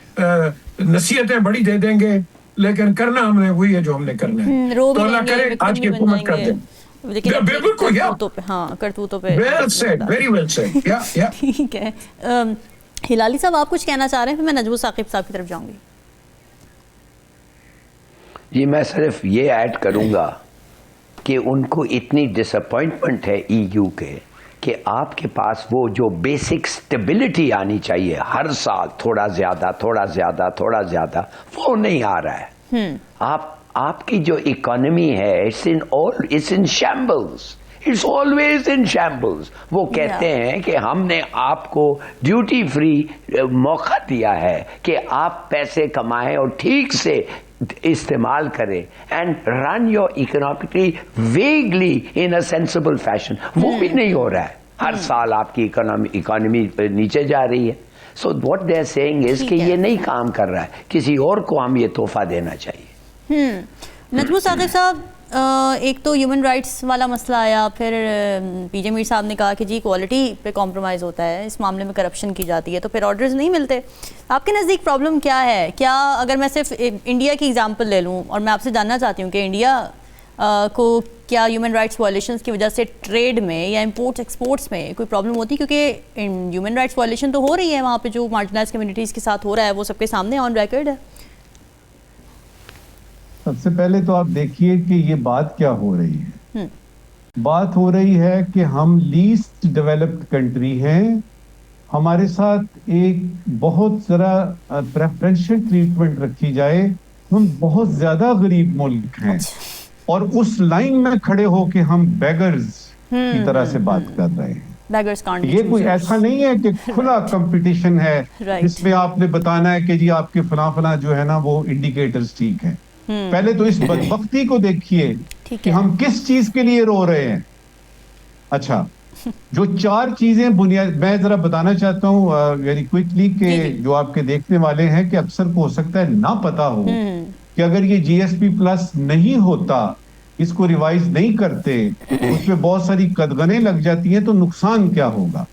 नसीहतें बड़ी दे देंगे, लेकिन करना हमने वही है जो हमने करना है। तो अल्लाह करे आज की हुकूमत कर दे। बिल्कुल, हाँ, करतूतों पे। Well said, very well said. Yeah. ठीक है। हिलाली साहब, आप कुछ कहना चाह रहे हैं, फिर मैं नजबू साकिब साहब की तरफ जाऊंगी। जी, मैं सिर्फ ये ऐड करूंगा कि उनको इतनी डिसअपॉइंटमेंट है EU के कि आपके पास वो जो बेसिक स्टेबिलिटी आनी चाहिए हर साल, थोड़ा ज्यादा, वो नहीं आ रहा है। आपकी जो इकोनॉमी है, it's in shambles, it's always in shambles. वो कहते हैं कि हमने आपको ड्यूटी फ्री मौका दिया है कि आप पैसे कमाएं और ठीक से इस्तेमाल करें and run your economically vaguely in a sensible fashion. वो भी नहीं हो रहा है। हर साल आपकी इकोनॉमी नीचे जा रही है। So what they are saying is कि ये नहीं काम कर रहा है, किसी और को हम ये तोहफा देना चाहिए। नजमू साकिब साहब, एक तो ह्यूमन राइट्स वाला मसला आया, फिर PJ मीर साहब ने कहा कि जी क्वालिटी पे कॉम्प्रोमाइज़ होता है, इस मामले में करप्शन की जाती है, तो फिर ऑर्डर्स नहीं मिलते। आपके नज़दीक प्रॉब्लम क्या है? क्या अगर मैं सिर्फ इंडिया की एग्जांपल ले लूँ, और मैं आपसे जानना चाहती हूँ कि इंडिया को क्या ह्यूमन राइट्स वायलेशंस की वजह से ट्रेड में या इंपोर्ट्स एक्सपोर्ट्स में कोई प्रॉब्लम होती है? क्योंकि ह्यूमन राइट्स वायलेशन तो हो रही है वहाँ पे, जो मार्जिनलाइज्ड कम्युनिटीज़ के साथ हो रहा है वो सबके सामने ऑन रिकॉर्ड है। सबसे पहले तो आप देखिए कि ये बात क्या हो रही है। बात हो रही है कि हम लीस्ट डेवलप्ड कंट्री हैं, हमारे साथ एक बहुत जरा प्रेफरेंशियल ट्रीटमेंट रखी जाए, हम बहुत ज्यादा गरीब मुल्क हैं और उस लाइन में खड़े होके हम बेगर्स की तरह से बात कर रहे हैं। ये कोई ऐसा नहीं है कि खुला कंपटीशन है जिसमें आपने बताना है कि जी आपके फला जो है ना वो इंडिकेटर्स ठीक है। पहले तो इस बदबख्ती को देखिए कि हम किस चीज के लिए रो रहे हैं। अच्छा, जो 4 चीजें बुनियाद मैं जरा बताना चाहता हूँ वेरी क्विकली कि जो आपके देखने वाले हैं कि अक्सर को हो सकता है ना पता हो कि अगर ये GSP+ नहीं होता, इसको रिवाइज नहीं करते, उसमें बहुत सारी कदगने लग जाती हैं, तो नुकसान क्या होगा।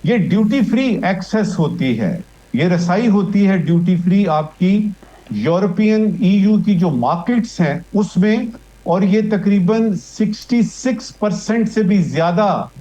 ये ड्यूटी फ्री एक्सेस होती है, ये रसाई होती है ड्यूटी फ्री आपकी यूरोपियन EU की जो मार्केट्स हैं उसमें, और ये तकरीबन 66% से भी ज्यादा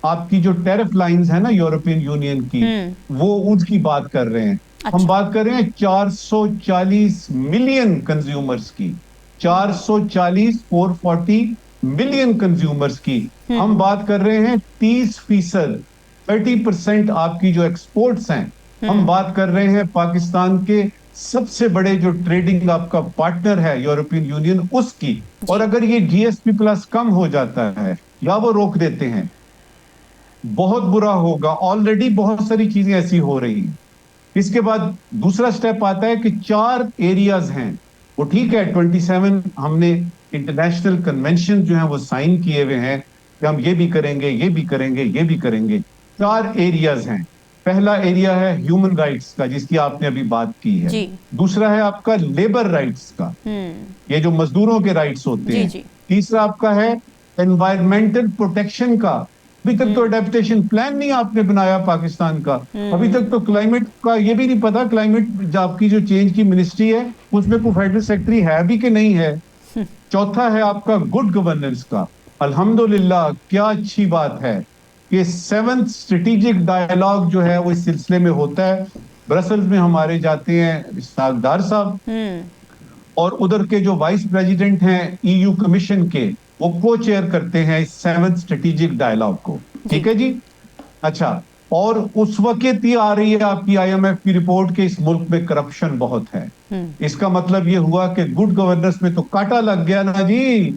आपकी जो टैरिफ लाइंस है ना यूरोपियन यूनियन की, वो उसकी बात कर रहे हैं। अच्छा। हम बात कर रहे हैं 440 मिलियन कंज्यूमर्स की, 440 मिलियन कंज्यूमर्स की। हम बात कर रहे हैं 30%, 30% आपकी जो एक्सपोर्ट्स हैं। हम बात कर रहे हैं पाकिस्तान के सबसे बड़े जो ट्रेडिंग आपका पार्टनर है यूरोपियन यूनियन, उसकी। और अगर ये GSP+ कम हो जाता है या वो रोक देते हैं बहुत बुरा होगा। ऑलरेडी बहुत सारी चीजें ऐसी हो रही हैं। इसके बाद दूसरा स्टेप आता है कि 4 एरियाज हैं, वो ठीक है 27 हमने इंटरनेशनल कन्वेंशन जो है वो साइन किए हुए हैं कि हम ये भी करेंगे, ये भी करेंगे, ये भी करेंगे। 4 एरियाज हैं। पहला एरिया है ह्यूमन राइट्स का, जिसकी आपने अभी बात की है। दूसरा है आपका लेबर राइट्स का, ये जो मजदूरों के राइट्स होते हैं। तीसरा आपका है एनवायरमेंटल प्रोटेक्शन का। अभी तक तो अडेप्टेशन प्लान नहीं आपने बनाया पाकिस्तान का। अभी तक तो क्लाइमेट का ये भी नहीं पता, क्लाइमेट आपकी जो चेंज की मिनिस्ट्री है उसमें कोई फेडरल सेक्रेटरी है भी कि नहीं है। चौथा है आपका गुड गवर्नेंस का। अल्हम्दुलिल्लाह, क्या अच्छी बात है कि 7th स्ट्रेटेजिक डायलॉग जो है वो इस सिलसिले में होता है। ब्रसल्स में हमारे जाते हैं सागदार साहब, और उधर के जो वाइस प्रेसिडेंट हैं ईयू कमीशन के, वो को चेयर करते हैं इस 7th स्ट्रेटेजिक डायलॉग को। ठीक है जी। अच्छा, और उस वक्त ही आ रही है आपकी IMF की रिपोर्ट कि इस मुल्क में करप्शन बहुत है। इसका मतलब ये हुआ कि गुड गवर्नेंस में तो कांटा लग गया ना जी।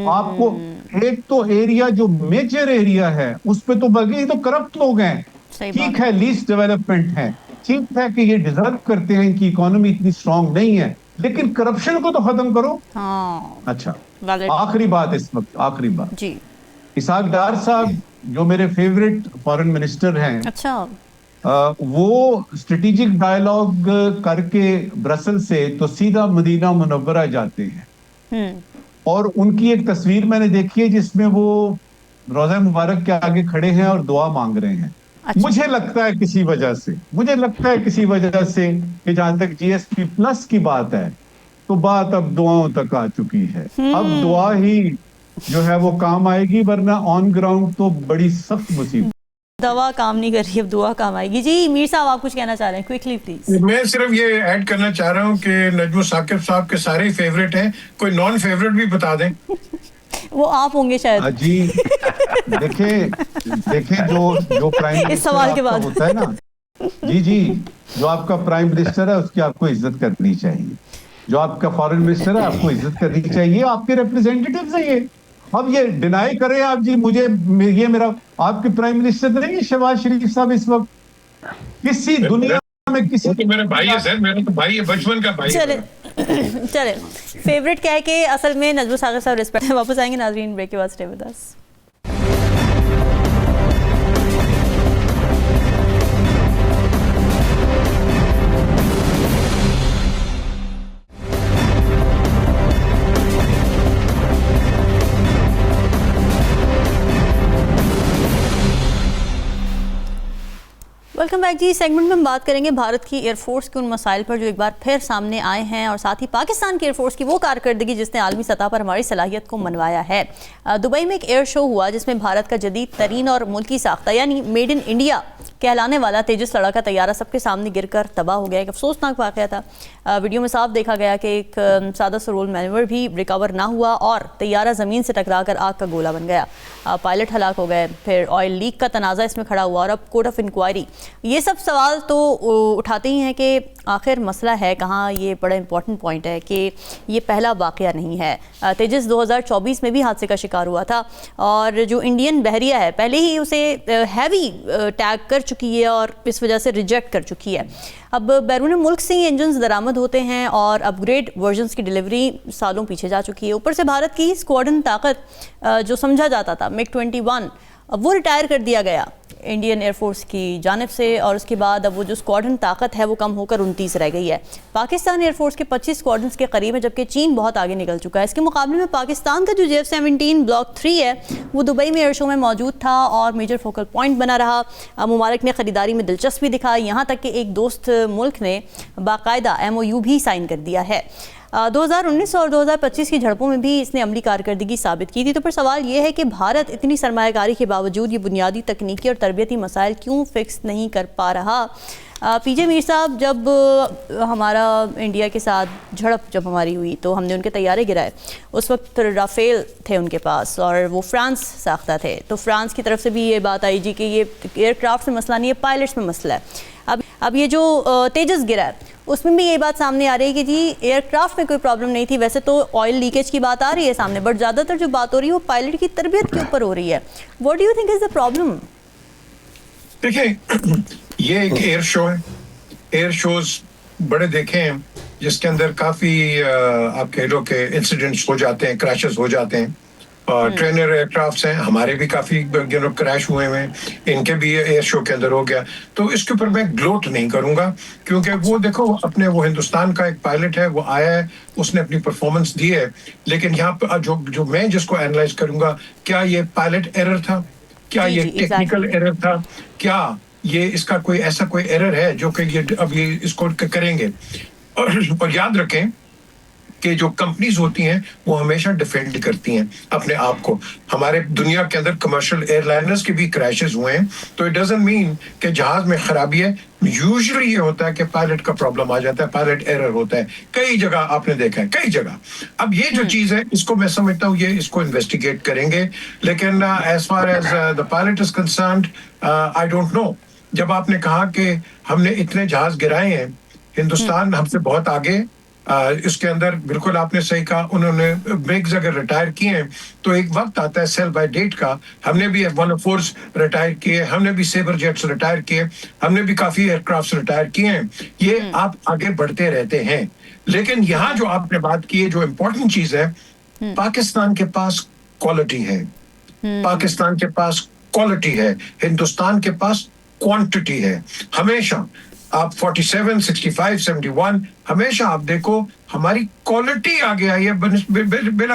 आपको एक तो एरिया जो मेजर एरिया है उस पे तो बल्कि तो करप्ट लोग हैं। ठीक है, लीस्ट डेवलपमेंट है, ठीक है कि ये डिजर्व करते हैं, इनकी इकोनॉमी इतनी स्ट्रांग नहीं है, लेकिन करप्शन को तो खत्म करो। अच्छा, आखिरी बात इस वक्त, आखिरी बात जी। इसाक डार साहब जो मेरे फेवरेट फॉरेन मिनिस्टर हैं, अच्छा, वो स्ट्रेटेजिक डायलॉग करके ब्रसल से तो सीधा मदीना मुनव्वरा जाते हैं। और उनकी एक तस्वीर मैंने देखी है जिसमें वो रोज़ा मुबारक के आगे खड़े हैं और दुआ मांग रहे हैं। अच्छा। मुझे लगता है किसी वजह से कि जहां तक GSP प्लस की बात है तो बात अब दुआओं तक आ चुकी है। अब दुआ ही जो है वो काम आएगी, वरना ऑन ग्राउंड तो बड़ी सख्त मुसीबत। दवा काम नहीं कर रही, अब दुआ काम आएगी। जी मीर साहब, आप कुछ कहना चाह रहे हैं? Quickly please. मैं सिर्फ ये ऐड करना चाह रहा हूँ कि नजमुल साकिब साहब के सारे फेवरेट हैं, कोई नॉन फेवरेट भी बता दें। वो आप होंगे शायद। जी देखें जो प्राइम इस सवाल के बाद होता है ना जी, जो आपका प्राइम मिनिस्टर है उसकी आपको इज्जत करनी चाहिए, जो आपका फॉरेन मिनिस्टर है आपको इज्जत करनी चाहिए, आपके रिप्रेजेंटेटिव्स हैं ये। अब ये डिनाई करें आप जी, मुझे ये मेरा आपके प्राइम मिनिस्टर नहीं है शहबाज शरीफ साहब इस वक्त किसी दुनिया में किसी तो मेरा भाई है सर, मेरा तो भाई है, बचपन का भाई। चले फेवरेट कह के असल में नजमुल साकिब साहब रिस्पेक्ट। वापस आएंगे नाज़रीन, ब्रेक के बाद stay with us. Welcome back जी। सेगमेंट में हम बात करेंगे भारत की एयरफोर्स के उन मसाइल पर जो एक बार फिर सामने आए हैं, और साथ ही पाकिस्तान की एयरफोर्स की वो कारकर्दगी जिसने आलमी सतह पर हमारी सलाहियत को मनवाया है। दुबई में एक एयर शो हुआ जिसमें भारत का जदीद तरीन और मुल्की साख्ता यानी मेड इन इंडिया कहलाने वाला तेजस लड़ाका तैयारा सबके सामने गिरकर तबाह हो गया। एक अफसोसनाक वाक़या था। वीडियो में साफ देखा गया कि एक सादा सरोल मैनवर भी रिकवर ना हुआ और तैयारा ज़मीन से टकराकर आग का गोला बन गया। पायलट हलाक हो गए। फिर ऑयल लीक का तनाज़ा इसमें खड़ा हुआ और अब कोर्ट ऑफ इंक्वायरी। ये सब सवाल तो उठाते ही हैं कि आखिर मसला है कहाँ। ये बड़ा इंपॉर्टेंट पॉइंट है कि ये पहला वाक़या नहीं है। तेजस 2024 में भी हादसे का शिकार हुआ था और जो इंडियन बहरिया है पहले ही उसे हैवी टैग कर चुकी है और इस वजह से रिजेक्ट कर चुकी है। अब बैरून मुल्क से ही इंजन्स दरामद होते हैं और अपग्रेड वर्जन्स की डिलीवरी सालों पीछे जा चुकी है। ऊपर से भारत की स्क्वाड्रन ताकत जो समझा जाता था MiG-21 वो रिटायर कर दिया गया इंडियन एयरफोर्स की जानिब से, और उसके बाद अब वो जो स्क्वाड्रन ताकत है वो कम होकर 29 रह गई है। पाकिस्तान एयरफोर्स के 25 स्क्वाड्रन्स के करीब है, जबकि चीन बहुत आगे निकल चुका है। इसके मुकाबले में पाकिस्तान का जो JF-17 ब्लॉक 3 है वो दुबई में एयर शो में मौजूद था और मेजर फोकल पॉइंट बना रहा। मुबारक ने ख़रीदारी में दिलचस्पी दिखाई, यहाँ तक कि एक दोस्त मुल्क ने बाकायदा MOU भी साइन कर दिया है। 2019 और 2025 की झड़पों में भी इसने अमली कारकर्दगी साबित की थी। तो पर सवाल ये है कि भारत इतनी सरमायाकारी के बावजूद ये बुनियादी तकनीकी और तरबियती मसाइल क्यों फिक्स नहीं कर पा रहा। PJ मीर साहब, जब हमारा इंडिया के साथ झड़प जब हमारी हुई तो हमने उनके तैयारे गिराए। उस वक्त राफेल थे उनके पास और वो फ्रांस साख्ता थे, तो फ्रांस की तरफ से भी ये बात आई जी कि ये एयरक्राफ्ट में मसला नहीं है, पायलट्स में मसला है। अब ये जो तेजस गिरा है उसमें भी ये बात सामने आ रही है कि जी एयरक्राफ्ट में कोई प्रॉब्लम नहीं थी। वैसे तो ऑयल लीकेज की बात आ रही है सामने, बट ज़्यादातर जो बात हो रही है वो पायलट की तरबियत के ऊपर हो रही है। What do you think is the problem? देखिए, ये एक एयर शो है। एयर शोज बड़े देखे हैं जिसके अंदर काफी आप कह लो कि इंसिडेंट्स हो जाते हैं, क्रैशेस हो जाते हैं। और ट्रेनर एयरक्राफ्ट्स हैं, हमारे भी काफी क्रैश हुए हैं, इनके भी एयर शो के अंदर हो गया। तो इसके ऊपर मैं ग्लोट नहीं करूंगा, क्योंकि वो देखो अपने वो हिंदुस्तान का एक पायलट है, वो आया है, उसने अपनी परफॉर्मेंस दी है। लेकिन यहाँ पे जो मैं जिसको एनालाइज करूंगा, क्या ये पायलट एरर था, क्या ये टेक्निकल एरर था, क्या ये इसका कोई ऐसा कोई एरर है जो कि ये अब ये इसको करेंगे। और याद रखें कि जो कंपनीज होती हैं वो हमेशा डिफेंड करती हैं अपने आप को। हमारे दुनिया के अंदर कमर्शियल एयरलाइनर्स के भी क्रैशेस हुए हैं, तो इट डजंट मीन कि जहाज में खराबी है। यूजुअली ये होता है कि पायलट का प्रॉब्लम आ जाता है, पायलट एरर होता है। कई जगह आपने देखा है, कई जगह। अब ये जो चीज है, इसको मैं समझता हूँ ये इसको इन्वेस्टिगेट करेंगे। लेकिन as far as the pilot is concerned, I don't know. जब आपने कहा कि हमने इतने जहाज गिराए हैं, हिंदुस्तान हमसे बहुत आगे, इसके अंदर बिल्कुल आपने सही कहा, उन्होंने ब्रेक्स अगर रिटायर किए हैं तो एक वक्त आता है सेल बाय डेट का। हमने भी F-104 रिटायर किए, हमने भी सेबर जेट्स रिटायर किए, हमने भी काफी एयरक्राफ्ट रिटायर किए हैं। ये आप आगे बढ़ते रहते हैं। लेकिन यहाँ जो आपने बात की है, जो इम्पोर्टेंट चीज है, पाकिस्तान के पास क्वालिटी है, पाकिस्तान के पास क्वालिटी है, हिंदुस्तान के पास क्वांटिटी है। हमेशा आप 47, 65, 71 हमेशा आप देखो हमारी क्वालिटी आगे आई है।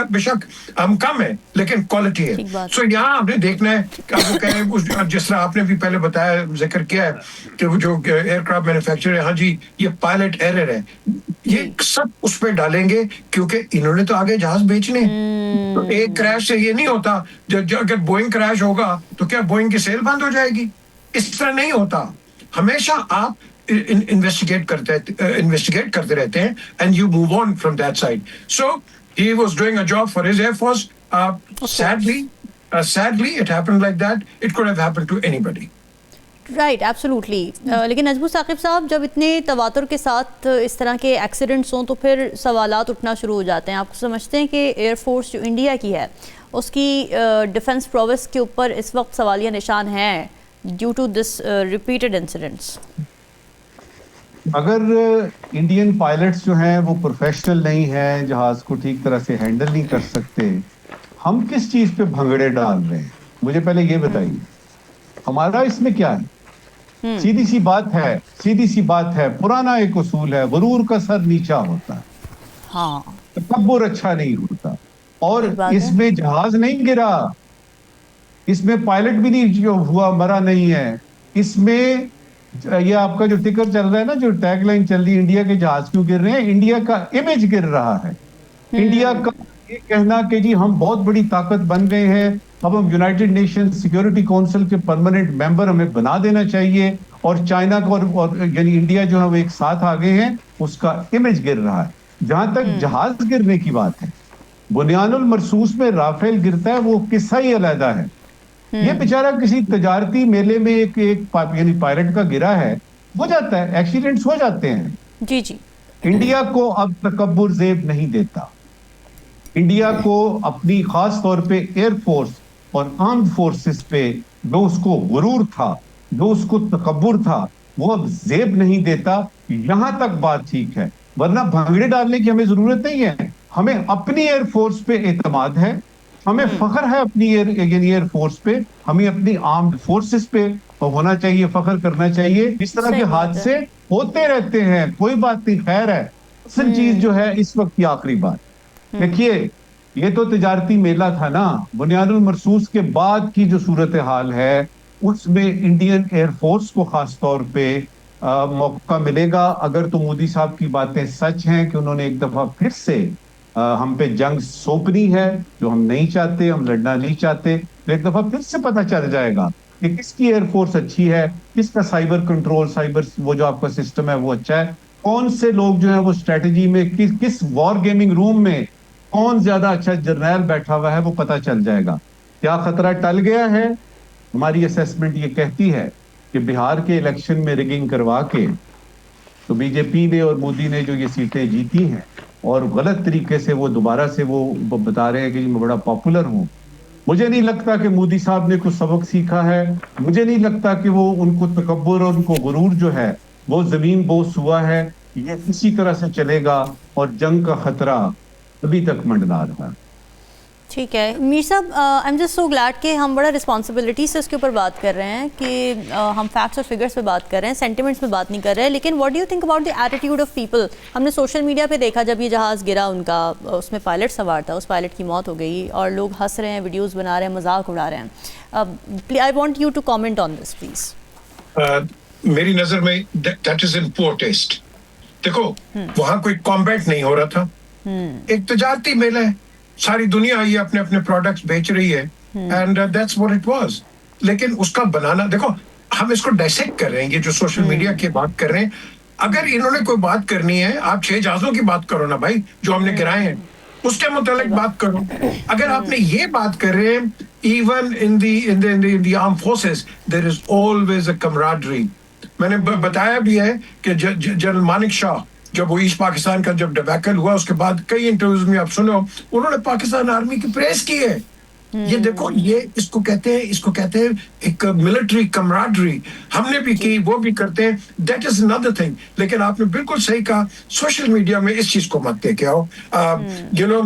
बेशक हम कम है लेकिन क्वालिटी है। सो यहाँ आपने देखना है कि आपको कहें, जिस तरह आपने भी पहले बताया, जिक्र किया है कि वो जो एयरक्राफ्ट मैन्युफैक्चरर है, हाँ जी ये पायलट एरर है, ये सब उस पर डालेंगे क्योंकि इन्होंने तो आगे जहाज बेचने। तो एक क्रैश से ये नहीं होता। अगर बोइंग क्रैश होगा तो क्या बोइंग की सेल बंद हो जाएगी? इस तरह नहीं होता। हमेशा आप इन्वेस्टिगेट करते रहते हैं and you move on from that side. So he was doing a job for his air force. Sadly it happened like that. It could have happened to anybody. Right, absolutely. लेकिन नजबू साकिब साहब, जब इतने तवातुर के साथ इस तरह के एक्सीडेंट्स हों तो फिर सवालात उठना शुरू हो जाते हैं। आप समझते हैं कि एयरफोर्स जो इंडिया की है उसकी डिफेंस प्रोवेस के ऊपर इस वक्त सवालिया निशान है due to this repeated incidents? अगर इंडियन पायलट्स जो हैं वो प्रोफेशनल नहीं हैं, जहाज को ठीक तरह से हैंडल नहीं कर सकते, हम किस चीज पे भंगड़े डाल रहे हैं? मुझे पहले ये बताइए, हमारा इसमें क्या है? सीधी सी बात है, पुराना एक उसूल है, गुरूर का सर नीचा होता है, हाँ, तकब्बुर अच्छा नहीं होता। और इसमें जहाज नहीं गिरा, इसमें पायलट भी नहीं जो हुआ, मरा नहीं है। इसमें ये आपका जो टिकर चल रहा है ना, जो टैगलाइन चल रही है, इंडिया के जहाज क्यों गिर रहे हैं, इंडिया का इमेज गिर रहा है। इंडिया का ये कहना कि जी हम बहुत बड़ी ताकत बन गए हैं, अब हम यूनाइटेड नेशन सिक्योरिटी काउंसिल के परमानेंट मेंबर हमें बना देना चाहिए, और चाइना को और यानी इंडिया जो है वो एक साथ आ गए हैं, उसका इमेज गिर रहा है। जहां तक जहाज गिरने की बात है, बुनियानुल मरसूस में राफेल गिरता है, वो किस्सा ही अलग है। ये बेचारा किसी तजारती मेले में एक यानी पायलट का गिरा है, हो जाता है, एक्सीडेंट्स हो जाते हैं। जी। इंडिया को अब तकब्बुर ज़ेब नहीं देता। इंडिया को अपनी खास तौर पे एयरफोर्स और आर्म्ड फोर्सेस पे जो उसको गुरूर था, जो उसको तकब्बुर था, वो अब ज़ेब नहीं देता। यहां तक बात ठीक है, वरना भंगड़े डालने की हमें जरूरत नहीं है। हमें अपनी एयरफोर्स पे एतमाद है, हमें फख्र है अपनी एयरफोर्स पे, हमें अपनी आर्म्ड फोर्सेस पे होना चाहिए, फख्र करना चाहिए। इस तरह के हादसे होते रहते हैं, कोई बात नहीं, खैर है। असल चीज जो है इस वक्त की आखिरी बात, देखिए ये तो तिजारती मेला था ना, बुनियादुल मरसूस के बाद की जो सूरत हाल है उसमें इंडियन एयरफोर्स को खास तौर पे मौका मिलेगा। अगर तो मोदी साहब की बातें सच हैं कि उन्होंने एक दफा फिर से हम पे जंग सौंपनी है, जो हम नहीं चाहते, हम लड़ना नहीं चाहते, तो एक दफा फिर से पता चल जाएगा कि किसकी एयरफोर्स अच्छी है, किसका साइबर कंट्रोल, साइबर वो जो आपका सिस्टम है वो अच्छा है, कौन से लोग जो है वो स्ट्रेटेजी में किस वॉर गेमिंग रूम में कौन ज्यादा अच्छा जर्नैल बैठा हुआ है, वो पता चल जाएगा। क्या खतरा टल गया है? हमारी असेसमेंट ये कहती है कि बिहार के इलेक्शन में रिगिंग करवा के तो बीजेपी ने और मोदी ने जो ये सीटें जीती हैं, और गलत तरीके से वो दोबारा से वो बता रहे हैं कि मैं बड़ा पॉपुलर हूँ, मुझे नहीं लगता कि मोदी साहब ने कुछ सबक सीखा है। मुझे नहीं लगता कि वो उनको तकब्बुर और उनको गुरूर जो है वो जमीन बोस हुआ है। ये इसी तरह से चलेगा और जंग का खतरा अभी तक मंडरा रहा है। ठीक है मीर साहब, I am just so glad कि हम बड़ा रिस्पॉन्सिबिलिटी से उसके ऊपर बात कर रहे हैं कि हम फैक्ट्स और फिगर्स पे बात कर रहे हैं, सेंटिमेंट्स पे बात नहीं कर रहे हैं। लेकिन what do you think about the attitude of people? हमने सोशल मीडिया पे देखा जब ये जहाज़ गिरा उनका, उसमें पायलट सवार था, उस पायलट की मौत हो गई और लोग हंस रहे हैं, वीडियोज़ बना रहे हैं, मजाक उड़ा रहे हैं। I want you to comment on this please. मेरी नजर में that is in poor taste. देखो वहां कोई कॉम्बैट नहीं हो रहा था, एक तजारती मेला है, सारी दुनिया ये अपने अपने प्रोडक्ट्स बेच रही है and that's what it was. लेकिन उसका बनाना, देखो हम इसको डायसेक्ट कर रहे हैं, ये जो सोशल मीडिया की बात कर रहे हैं। अगर इन्होंने कोई बात करनी है, आप 6 जहाजों की बात करो ना भाई जो हमने गिराए हैं, उसके मुतालिक बात करो। अगर आपने ये बात कर रहे हैं, even in the armed forces there is always a camaraderie. मैंने बताया भी है कि जनरल मानिक शाह जब वो ईस्ट पाकिस्तान का जब डिबैकल हुआ, उसके बाद कई इंटरव्यूज में आप सुनो उन्होंने पाकिस्तान आर्मी की प्रेस की है। ये देखो, ये इसको कहते हैं एक मिलिट्री कमराडरी। हमने भी की, वो भी करते हैं, दैट इज अनदर थिंग। लेकिन आपने बिल्कुल सही कहा, सोशल मीडिया में इस चीज को मत लेके आओ। You know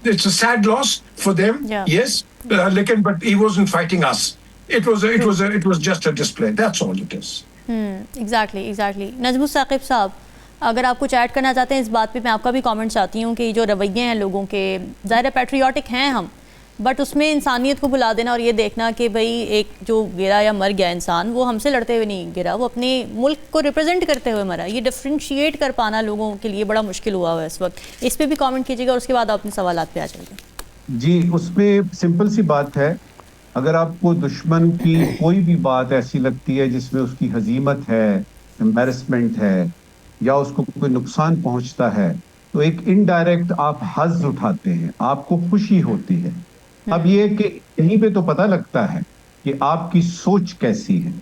it's a sad loss for them, yes, लेकिन but he wasn't fighting us. It was just a display. That's all it is. Exactly. Najmus Sakib साहब, अगर आप कुछ ऐड करना चाहते हैं इस बात पे, मैं आपका भी कमेंट चाहती हूँ कि जो रवैये हैं लोगों के, ज़ाहिर पैट्रियाटिक हैं हम, बट उसमें इंसानियत को बुला देना और ये देखना कि भाई एक जो गिरा या मर गया इंसान, वो हमसे लड़ते हुए नहीं गिरा, वो अपने मुल्क को रिप्रेजेंट करते हुए मरा, ये डिफ्रेंशिएट कर पाना लोगों के लिए बड़ा मुश्किल हुआ है इस वक्त। इस पर भी कॉमेंट कीजिएगा और उसके बाद आप अपने सवालात पे आ जाइए। जी, उसमें सिंपल सी बात है, अगर आपको दुश्मन की कोई भी बात ऐसी लगती है जिसमें उसकी हजीमत है, एम्बैरसमेंट है या उसको कोई नुकसान पहुंचता है, तो एक इनडायरेक्ट आप हज़ उठाते हैं, आपको खुशी होती है। अब ये कि यहीं पे तो पता लगता है कि आपकी सोच कैसी है,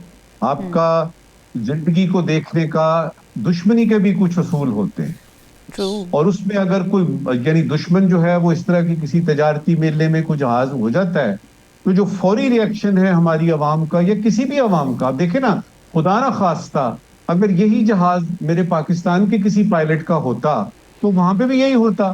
आपका जिंदगी को देखने का, दुश्मनी के भी कुछ उसूल होते हैं। और उसमें अगर कोई यानी दुश्मन जो है वो इस तरह की किसी तजारती मेले में कुछ जहाज हो जाता है, तो जो फौरी रिएक्शन है हमारी आवाम का या किसी भी आवाम का, देखे ना, खुदा ना खास्ता अगर यही जहाज मेरे पाकिस्तान के किसी पायलट का होता तो वहां पे भी यही होता।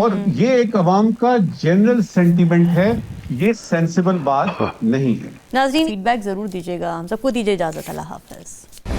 और ये एक आवाम का जनरल सेंटीमेंट है, ये सेंसिबल बात नहीं है। नाज़रीन, फीडबैक जरूर दीजिएगा, हम सबको दीजिए इजाजत। अल्लाह हाफ़िज़।